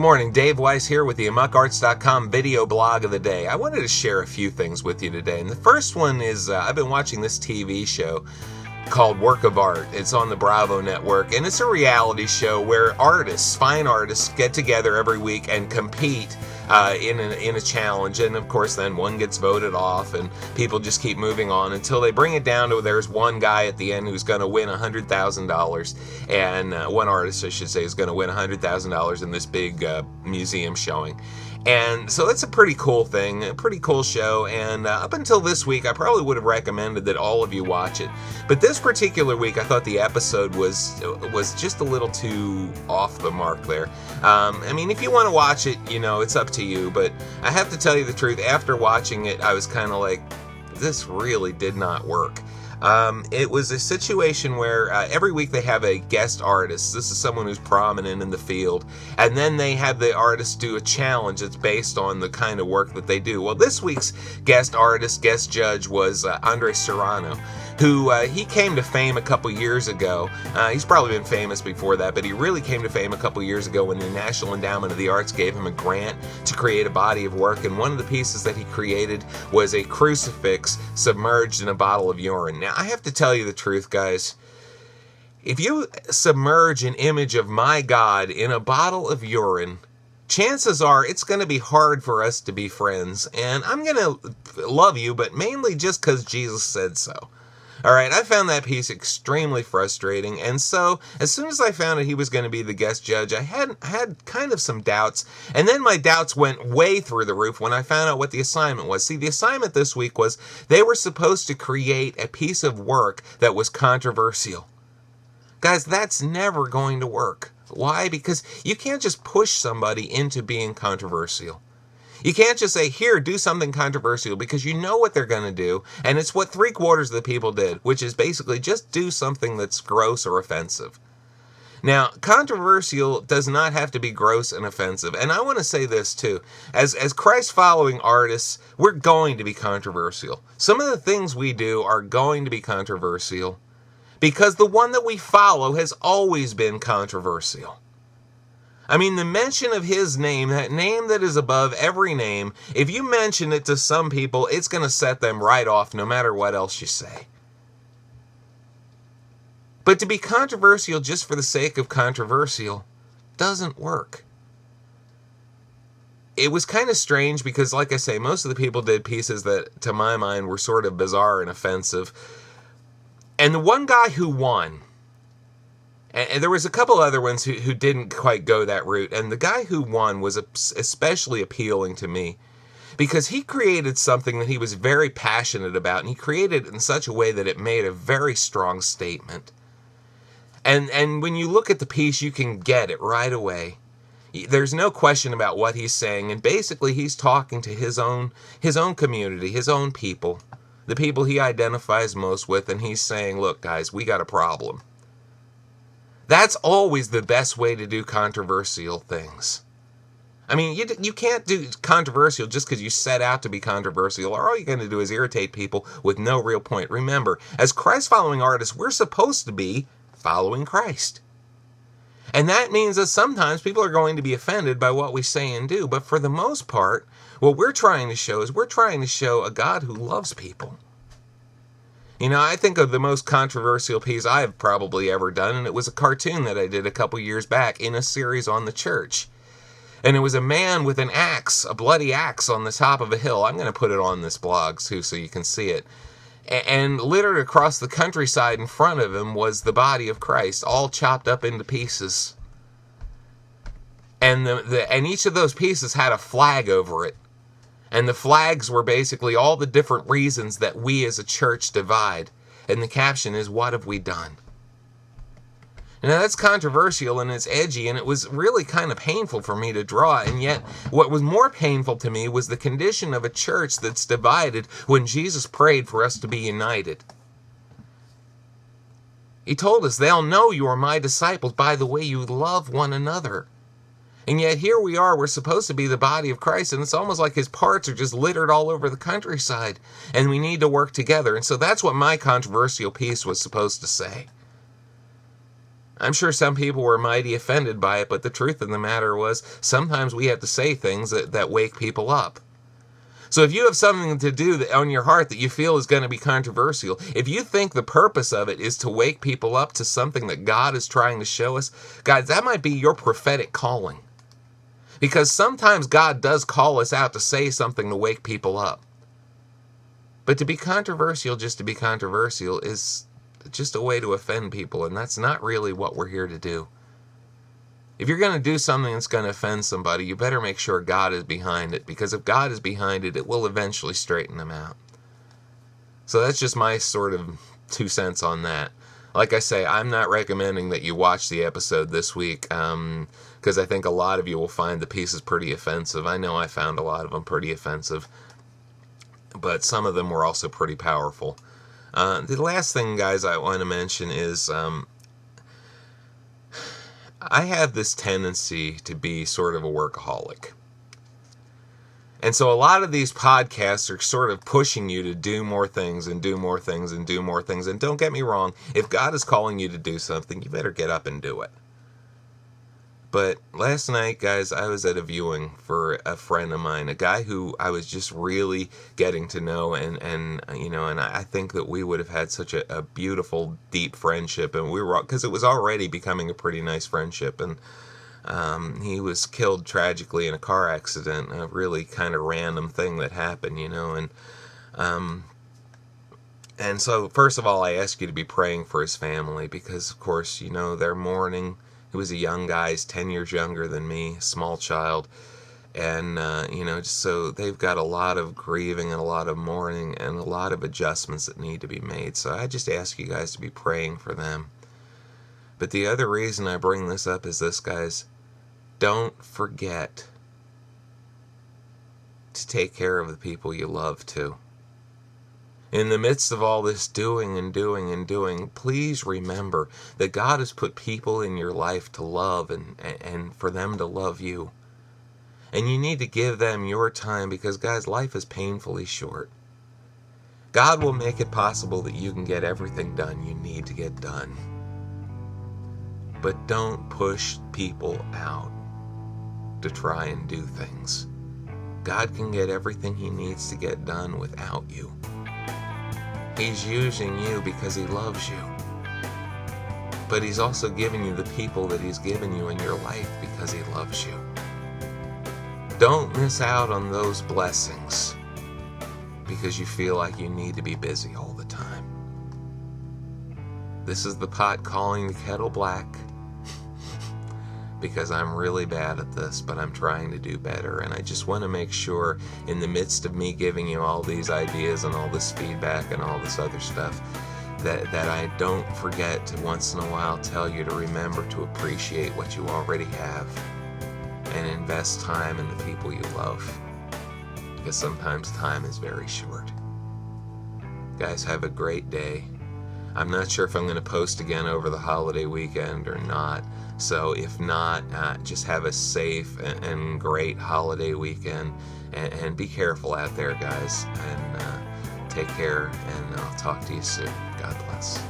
Good morning, Dave Weiss here with the AmuckArts.com video blog of the day. I wanted to share a few things with you today, and the first one is I've been watching this TV show called Work of Art. It's on the Bravo network, and it's a reality show where artists, fine artists, get together every week and compete in a challenge, and of course then one gets voted off and people just keep moving on until they bring it down to there's one guy at the end who's going to win $100,000, and one artist, I should say, is going to win $100,000 in this big museum showing. And so that's a pretty cool thing, a pretty cool show, and up until this week I probably would have recommended that all of you watch it. But this particular week I thought the episode was just a little too off the mark there. I mean, if you want to watch it, you know, it's up to you, but I have to tell you the truth, after watching it I was kind of like, this really did not work. It was a situation where every week they have a guest artist. This is someone who's prominent in the field. And then they have the artist do a challenge that's based on the kind of work that they do. Well, this week's guest artist, guest judge was Andres Serrano, who he came to fame a couple years ago. He's probably been famous before that, but he really came to fame a couple years ago when the National Endowment of the Arts gave him a grant to create a body of work, and one of the pieces that he created was a crucifix submerged in a bottle of urine. Now, I have to tell you the truth, guys. If you submerge an image of my God in a bottle of urine, chances are it's going to be hard for us to be friends, and I'm going to love you, but mainly just because Jesus said so. Alright, I found that piece extremely frustrating, and so as soon as I found out he was going to be the guest judge, I had kind of some doubts, and then my doubts went way through the roof when I found out what the assignment was. See, the assignment this week was they were supposed to create a piece of work that was controversial. Guys, that's never going to work. Why? Because you can't just push somebody into being controversial. You can't just say, here, do something controversial, because you know what they're going to do, and it's what 3/4 of the people did, which is basically just do something that's gross or offensive. Now, controversial does not have to be gross and offensive, and I want to say this too. As Christ-following artists, we're going to be controversial. Some of the things we do are going to be controversial, because the one that we follow has always been controversial. I mean, the mention of his name, that name that is above every name, if you mention it to some people, it's going to set them right off no matter what else you say. But to be controversial just for the sake of controversial doesn't work. It was kind of strange because, like I say, most of the people did pieces that, to my mind, were sort of bizarre and offensive. And the one guy who won, and there was a couple other ones who didn't quite go that route. And the guy who won was especially appealing to me because he created something that he was very passionate about. And he created it in such a way that it made a very strong statement. And when you look at the piece, you can get it right away. There's no question about what he's saying. And basically, he's talking to his own community, his own people, the people he identifies most with. And he's saying, look, guys, we got a problem. That's always the best way to do controversial things. I mean, you can't do controversial just because you set out to be controversial, or all you're going to do is irritate people with no real point. Remember, as Christ-following artists, we're supposed to be following Christ. And that means that sometimes people are going to be offended by what we say and do, but for the most part, what we're trying to show is we're trying to show a God who loves people. You know, I think of the most controversial piece I've probably ever done, and it was a cartoon that I did a couple years back in a series on the church. And it was a man with an axe, a bloody axe on the top of a hill. I'm going to put it on this blog too so you can see it. And littered across the countryside in front of him was the body of Christ, all chopped up into pieces. And and each of those pieces had a flag over it. And the flags were basically all the different reasons that we as a church divide. And the caption is, what have we done? Now that's controversial and it's edgy, and it was really kind of painful for me to draw. And yet what was more painful to me was the condition of a church that's divided when Jesus prayed for us to be united. He told us, they'll know you are my disciples by the way you love one another. And yet here we are, we're supposed to be the body of Christ, and it's almost like his parts are just littered all over the countryside, and we need to work together. And so that's what my controversial piece was supposed to say. I'm sure some people were mighty offended by it, but the truth of the matter was sometimes we have to say things that wake people up. So if you have something to do on your heart that you feel is going to be controversial, if you think the purpose of it is to wake people up to something that God is trying to show us, guys, that might be your prophetic calling. Because sometimes God does call us out to say something to wake people up. But to be controversial just to be controversial is just a way to offend people, and that's not really what we're here to do. If you're going to do something that's going to offend somebody, you better make sure God is behind it, because if God is behind it, it will eventually straighten them out. So that's just my sort of 2 cents on that. Like I say, I'm not recommending that you watch the episode this week, because I think a lot of you will find the pieces pretty offensive. I know I found a lot of them pretty offensive, but some of them were also pretty powerful. The last thing, guys, I want to mention is I have this tendency to be sort of a workaholic. And so a lot of these podcasts are sort of pushing you to do more things and do more things and do more things. And don't get me wrong, if God is calling you to do something, you better get up and do it. But last night, guys, I was at a viewing for a friend of mine, a guy who I was just really getting to know, and I think that we would have had such a beautiful, deep friendship, and we were, because it was already becoming a pretty nice friendship, and he was killed tragically in a car accident, a really kind of random thing that happened, and so first of all, I ask you to be praying for his family, because of course, they're mourning. He was a young guy, he's 10 years younger than me, a small child. And, so they've got a lot of grieving and a lot of mourning and a lot of adjustments that need to be made. So I just ask you guys to be praying for them. But the other reason I bring this up is this, guys. Don't forget to take care of the people you love, too. In the midst of all this doing and doing and doing, please remember that God has put people in your life to love and for them to love you. And you need to give them your time, because, guys, life is painfully short. God will make it possible that you can get everything done you need to get done. But don't push people out to try and do things. God can get everything he needs to get done without you. He's using you because he loves you. But he's also giving you the people that he's given you in your life because he loves you. Don't miss out on those blessings because you feel like you need to be busy all the time. This is the pot calling the kettle black, because I'm really bad at this, but I'm trying to do better. And I just want to make sure, in the midst of me giving you all these ideas and all this feedback and all this other stuff, that I don't forget to once in a while tell you to remember to appreciate what you already have and invest time in the people you love, because sometimes time is very short. Guys, have a great day. I'm not sure if I'm going to post again over the holiday weekend or not. So if not, just have a safe and great holiday weekend. And be careful out there, guys. And take care. And I'll talk to you soon. God bless.